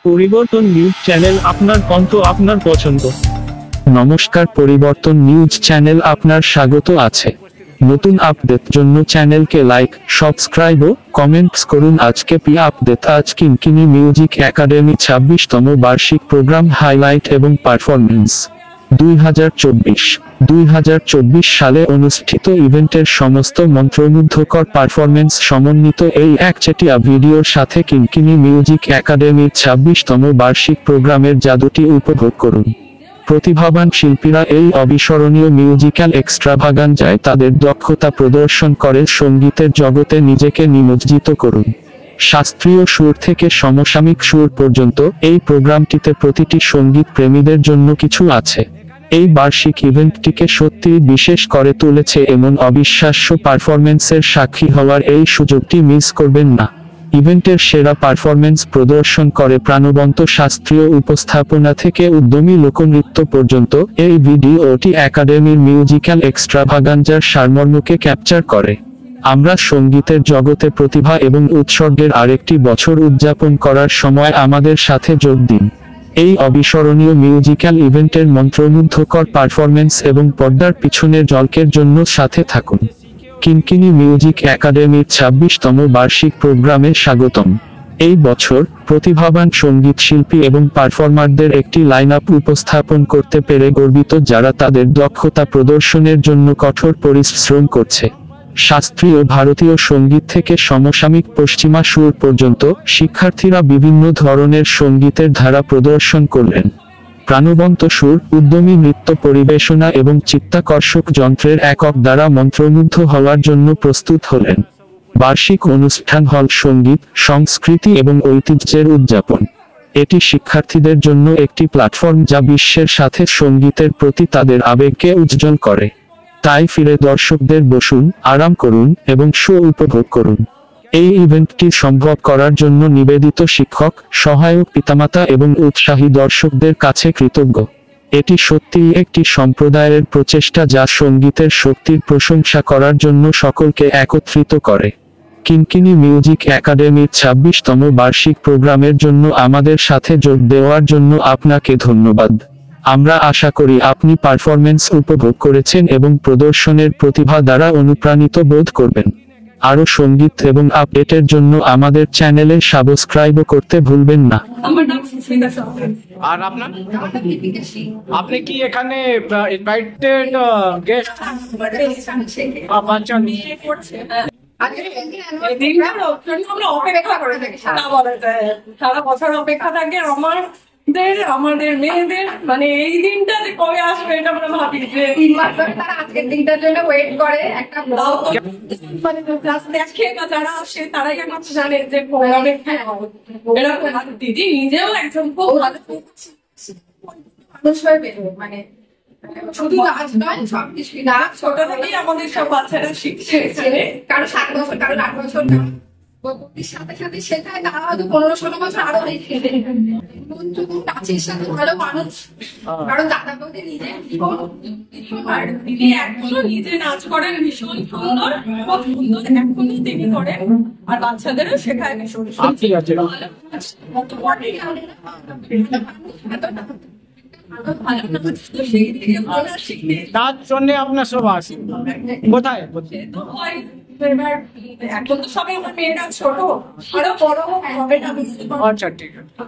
পরিবর্তন news channel, আপনার কণ্ঠ, আপনার পছন্দ। নমস্কার, পরিবর্তন নিউজ চ্যানেল আপনার স্বাগত আছে। নতুন আপডেট জন্য চ্যানেলকে লাইক, সাবস্ক্রাইব ও কমেন্টস করুন। আজকে পি আপডেট, আজ কিনকিনি মিউজিক একাডেমি 26তম বার্ষিক প্রোগ্রাম হাইলাইট এবং পারফরমেন্স 2024 সালে অনুষ্ঠিত ইভেন্টের সমস্ত মন্ত্রমুগ্ধকর পারফরমেন্স সমন্বিত এই একচেটিয়া ভিডিওর সাথে কিনকিনি মিউজিক একাডেমির 26তম বার্ষিক প্রোগ্রামের জাদুটি উপভোগ করুন। প্রতিভাবান শিল্পীরা এই অবিস্মরণীয় মিউজিক্যাল এক্সট্রাভাগানজায় তাদের দক্ষতা প্রদর্শন করে সঙ্গীতের জগতে নিজেকে নিমজ্জিত করুন। শাস্ত্রীয় সুর থেকে সমসাময়িক সুর পর্যন্ত এই প্রোগ্রামটিতে প্রতিটি সঙ্গীত প্রেমীদের জন্য কিছু আছে। এই বার্ষিক ইভেন্টটিকে সত্যিই বিশেষ করে তুলেছে এমন অবিশ্বাস্য পারফরমেন্সের সাক্ষী হওয়ার এই সুযোগটি মিস করবেন না। ইভেন্টের সেরা পারফরমেন্স প্রদর্শন করে প্রাণবন্ত শাস্ত্রীয় উপস্থাপনা থেকে উদ্যমী লোকনৃত্য পর্যন্ত এই ভিডিওটি একাডেমির মিউজিক্যাল এক্সট্রাভাগানজার সারমর্মকে ক্যাপচার করে। আমরা সঙ্গীতের জগতে প্রতিভা এবং উৎসর্গের আরেকটি বছর উদযাপন করার সময় আমাদের সাথে যোগ দিন। এই অবিস্মরণীয় মিউজিক্যাল ইভেন্টের মন্ত্রমুগ্ধকর পারফরমেন্স এবং পর্দার পিছনের ঝলকের জন্য সাথে থাকুন। কিনকিনি মিউজিক একাডেমির 26তম বার্ষিক প্রোগ্রামে স্বাগতম। এই বছর প্রতিভাবান সঙ্গীত শিল্পী এবং পারফর্মারদের একটি লাইনআপ উপস্থাপন করতে পেরে গর্বিত, যারা তাদের দক্ষতা প্রদর্শনের জন্য কঠোর পরিশ্রম করছে। শাস্ত্রীয় ভারতীয় সঙ্গীত থেকে সমসাময়িক পশ্চিমা সুর পর্যন্ত শিক্ষার্থীরা বিভিন্ন ধরনের সঙ্গীতের ধারা প্রদর্শন করলেন। প্রাণবন্ত সুর, উদ্যমী নৃত্য পরিবেশনা এবং চিত্তাকর্ষক যন্ত্রের একক দ্বারা মন্ত্রমুগ্ধ হওয়ার জন্য প্রস্তুত হলেন। বার্ষিক অনুষ্ঠান হল সঙ্গীত, সংস্কৃতি এবং ঐতিহ্যের উদযাপন। এটি শিক্ষার্থীদের জন্য একটি প্ল্যাটফর্ম যা বিশ্বের সাথে সঙ্গীতের প্রতি তাদের আবেগকে উজ্জ্বল করে। তাই ফিরে দর্শকদের বসুন, আরাম করুন এবং শো উপভোগ করুন। এই ইভেন্টটি সম্ভব করার জন্য নিবেদিত শিক্ষক, সহায়ক পিতামাতা এবং উৎসাহী দর্শকদের কাছে কৃতজ্ঞ। এটি সত্যিই একটি সম্প্রদায়ের প্রচেষ্টা যা সঙ্গীতের শক্তির প্রশংসা করার জন্য সকলকে একত্রিত করে। কিনকিনি মিউজিক একাডেমির 26তম বার্ষিক প্রোগ্রামের জন্য আমাদের সাথে যোগ দেওয়ার জন্য আপনাকে ধন্যবাদ। আমরা আশা করি আপনি পারফরমেন্স উপভোগ করেছেন এবং প্রদর্শনের প্রতিভা দ্বারা অনুপ্রাণিত বোধ করবেন। আরো সঙ্গীত এবং আপডেটের জন্য আমাদের চ্যানেলে সাবস্ক্রাইব করতে ভুলবেন না। আর আপনার, আপনি কি এখানে ইনভাইটেড গেস্ট? সারা বছর অপেক্ষা থাকে আমাদের মেয়েদের, মানে এই দিনটা যে কবে আসবে এটা আমরা ভাবি যে 3 মাস ধরে তারা আজকের দিনটার জন্য ওয়েট করে। একটা মানে দেখে বা যারা আসে তারাই একমাত্র জানে যে প্রোগ্রামে এরকম। দিদি নিজেও একজন খুব ভালো মানুষ হয়ে বেরোবে, মানে শুধু নাচ নয়, সবকিছু নাচ ছোট থেকেই আমাদের সব বাচ্চারা শিখছে। কারো 7 বছর, কারো 8 বছর, সাথে সাথে শেখায় তারা হয়তো 15-16 বছর আরো নাচের সাথে ভালো মানুষ। কারণ দাদা বৌদি নিজে দিদি এখনো নিজে নাচ করেন ভীষণ সুন্দর, খুব সুন্দর এখনো তিনি করেন, আর বাচ্চাদেরও শেখায় ভীষণ তার জন্য আপনার সব আসে কোথায়? এখন তো সবাই আমার মেয়েরা ছোট, আরো বড় হবে না। আচ্ছা, ঠিক আছে।